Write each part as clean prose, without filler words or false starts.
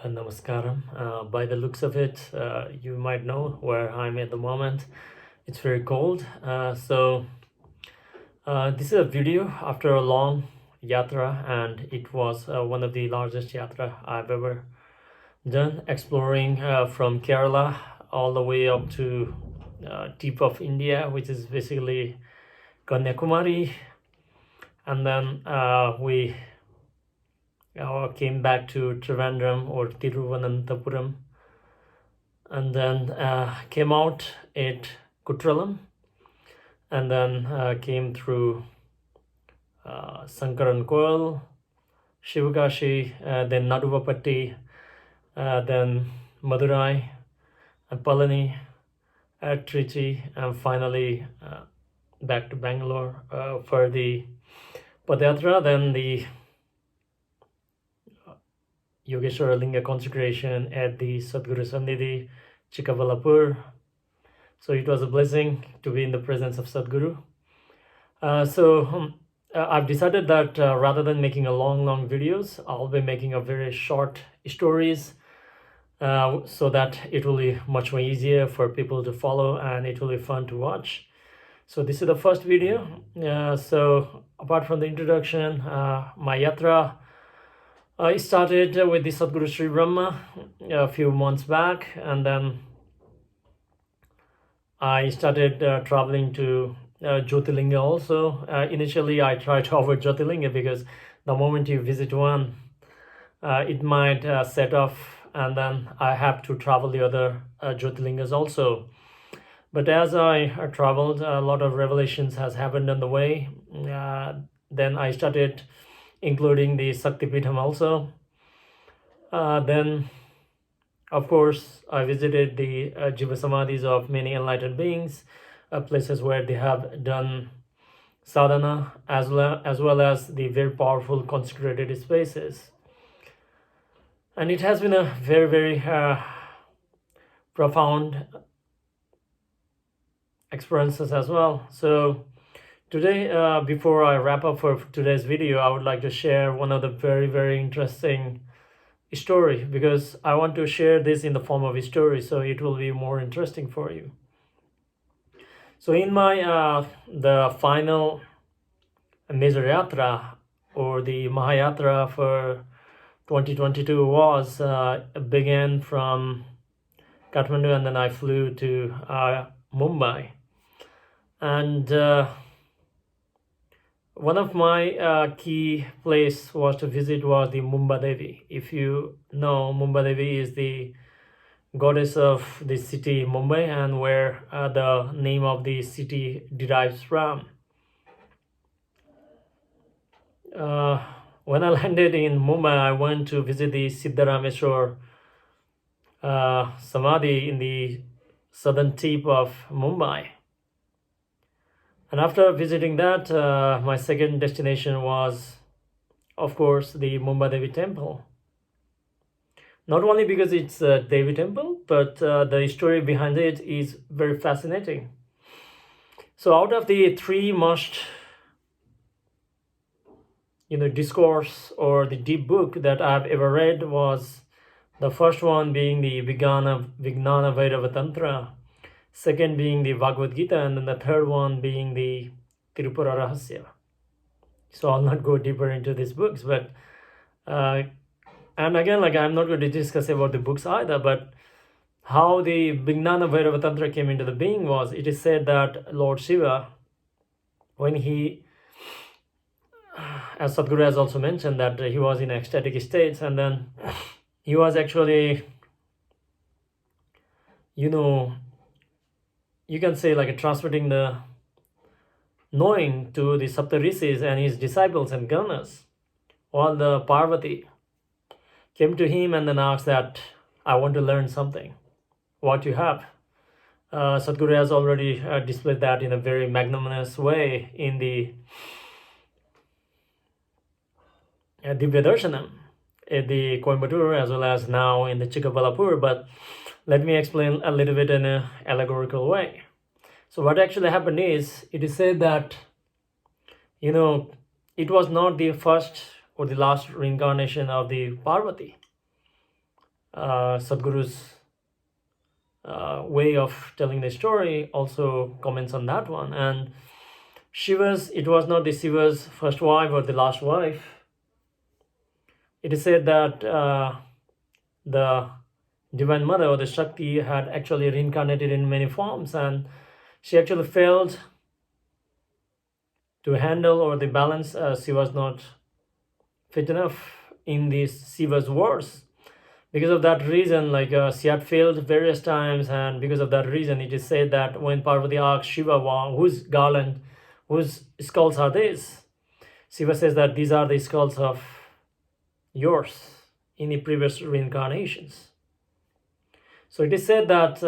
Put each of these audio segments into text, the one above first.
Namaskaram. By the looks of it, you might know where I'm at the moment. It's very cold. This is a video after a long yatra, and it was one of the largest yatra I've ever done, exploring from Kerala all the way up to tip of India, which is basically Kanyakumari, and then we came back to Trivandrum or Tiruvananthapuram, and then came out at Kutralam, and then came through Sankaran Koil, Shivakashi, then Naduvapatti, then Madurai, and Palani, Trichy, and finally back to Bangalore for the Padayatra, then the Yogeshwara Linga consecration at the Sadhguru Sannidhi, Chikkabalapur. So it was a blessing to be in the presence of Sadhguru. I've decided that rather than making a long videos, I'll be making a very short stories so that it will be much more easier for people to follow and it will be fun to watch. So this is the first video. So apart from the introduction, my yatra, I started with the Sadhguru Sri Brahma a few months back, and then I started traveling to Jyotirlinga also. Initially, I tried to avoid Jyotirlinga because the moment you visit one, it might set off, and then I have to travel the other Jyotirlingas also. But as I traveled, a lot of revelations has happened on the way. Then I started including the Shaktipitham also. Then, of course, I visited the Jiva Samadhis of many enlightened beings, places where they have done sadhana, as well as the very powerful consecrated spaces. And it has been a very profound experiences as well. So today, before I wrap up for today's video, I would like to share one of the very interesting story, because I want to share this in the form of a story, so it will be more interesting for you. So in my the final major yatra, or the Mahayatra for 2022 was began from Kathmandu, and then I flew to Mumbai. And one of my key place was to visit was the Mumbadevi. If you know, Mumbadevi is the goddess of the city Mumbai, and where the name of the city derives from. When I landed in Mumbai, I went to visit the Siddharameshwar Samadhi in the southern tip of Mumbai. And after visiting that, my second destination was, of course, the Mumbadevi temple. Not only because it's a Devi temple, but the story behind it is very fascinating. So out of the three most, discourse or the deep book that I've ever read, was the first one being the Vignan Bhairava Tantra, second being the Bhagavad Gita, and then the third one being the Tirupura Rahasya. So I'll not go deeper into these books, but and again, I'm not going to discuss about the books either, but how the Vijnana Bhairava Tantra came into the being was, it is said that Lord Shiva, when he, as Sadhguru has also mentioned, that he was in ecstatic states, and then he was actually, you can say transmitting the knowing to the Saptarishis and his disciples and Ganas. While the Parvati came to him and then asked that, I want to learn something. What you have? Sadhguru has already displayed that in a very magnanimous way in the Divya Darshanam at the Coimbatore, as well as now in the Chikkabalapur, but let me explain a little bit in an allegorical way. So what actually happened is, it is said that, it was not the first or the last reincarnation of the Parvati. Sadhguru's way of telling the story also comments on that one. And it was not the Shiva's first wife or the last wife. It is said that the Divine Mother or the Shakti had actually reincarnated in many forms, and she actually failed to handle or the balance. She was not fit enough in these Shiva's wars. Because of that reason, she had failed various times, and because of that reason, it is said that when Parvati asked Shiva, whose skulls are these? Shiva says that these are the skulls of yours in the previous reincarnations. So it is said that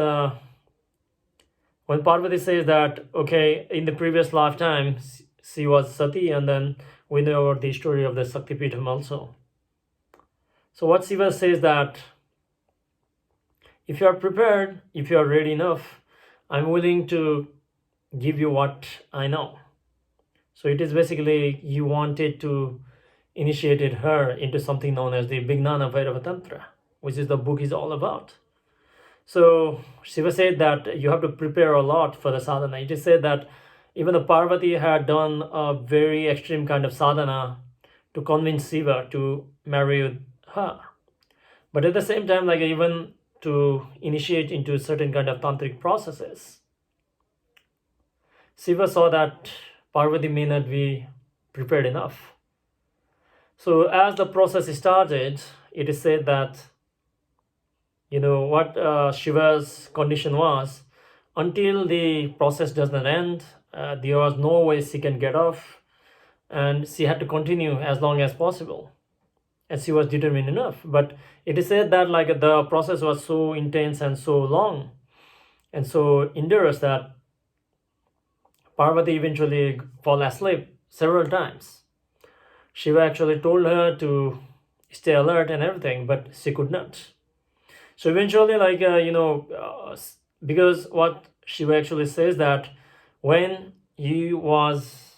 when Parvati says that, okay, in the previous lifetime, she was Sati, and then we know the story of the Shaktipeetham also. So what Shiva says that if you are prepared, if you are ready enough, I'm willing to give you what I know. So it is basically you wanted to initiate her into something known as the Vignan of Bhairava Tantra, which is the book is all about. So Shiva said that you have to prepare a lot for the sadhana. It is said that even the Parvati had done a very extreme kind of sadhana to convince Shiva to marry her. But at the same time, even to initiate into certain kind of tantric processes, Shiva saw that Parvati may not be prepared enough. So as the process started, it is said that what Shiva's condition was, until the process does not end, there was no way she can get off, and she had to continue as long as possible, and she was determined enough. But it is said that the process was so intense and so long and so endurous that Parvati eventually fell asleep several times. Shiva actually told her to stay alert and everything, but she could not. So eventually, because what Shiva actually says that when he was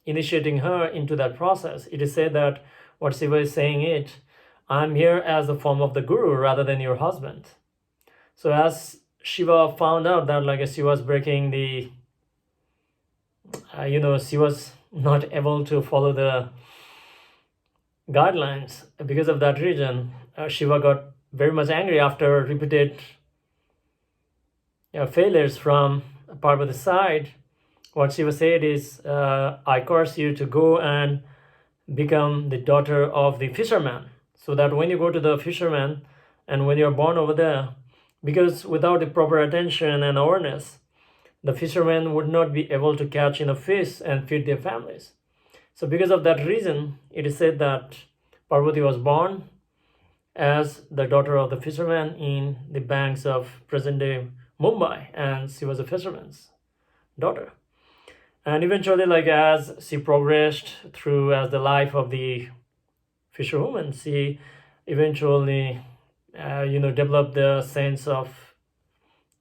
initiating her into that process, it is said that what Shiva is saying I'm here as the form of the Guru rather than your husband. So as Shiva found out that she was breaking the, she was not able to follow the guidelines. Because of that reason, Shiva got very much angry after repeated failures from Parvati's side. What Shiva said is, I curse you to go and become the daughter of the fisherman, so that when you go to the fisherman and when you're born over there, because without the proper attention and awareness, the fishermen would not be able to catch enough fish and feed their families. So because of that reason, it is said that Parvati was born as the daughter of the fisherman in the banks of present-day Mumbai, and she was a fisherman's daughter. And eventually, as she progressed through as the life of the fisherwoman, she eventually, developed the sense of,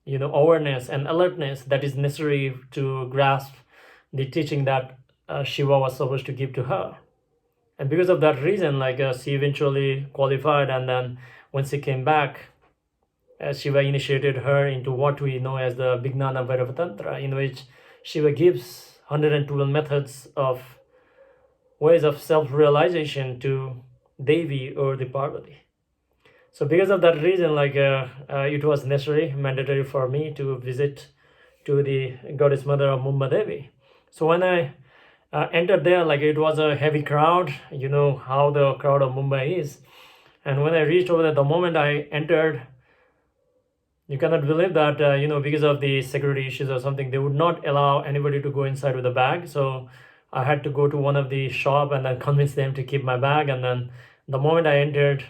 awareness and alertness that is necessary to grasp the teaching that Shiva was supposed to give to her. And because of that reason, she eventually qualified, and then when she came back, Shiva initiated her into what we know as the Vignana Bhairava Tantra, in which Shiva gives 112 methods of ways of self-realization to Devi or the Parvati. So because of that reason, it was necessary, mandatory for me to visit to the goddess mother of Mumbadevi. So when I entered there, it was a heavy crowd, how the crowd of Mumbai is. And when I reached over there, the moment I entered, you cannot believe that, because of the security issues or something, they would not allow anybody to go inside with a bag. So I had to go to one of the shop and then convince them to keep my bag. And then the moment I entered,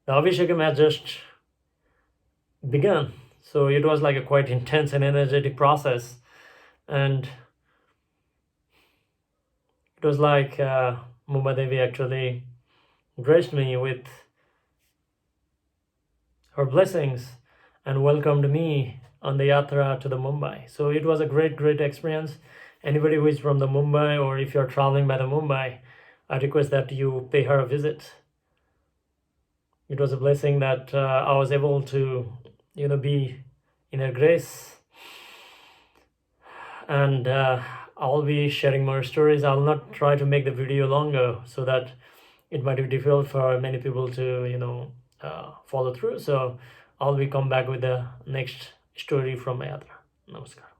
the Abhishekam had just begun. So it was a quite intense and energetic process. And it was Mumbadevi actually graced me with her blessings and welcomed me on the Yatra to the Mumbai. So it was a great, great experience. Anybody who is from the Mumbai, or if you're traveling by the Mumbai, I request that you pay her a visit. it was a blessing that I was able to, be in her grace. And I'll be sharing more stories. I'll not try to make the video longer so that it might be difficult for many people to, follow through. So I'll be come back with the next story from my Yatra. Namaskar.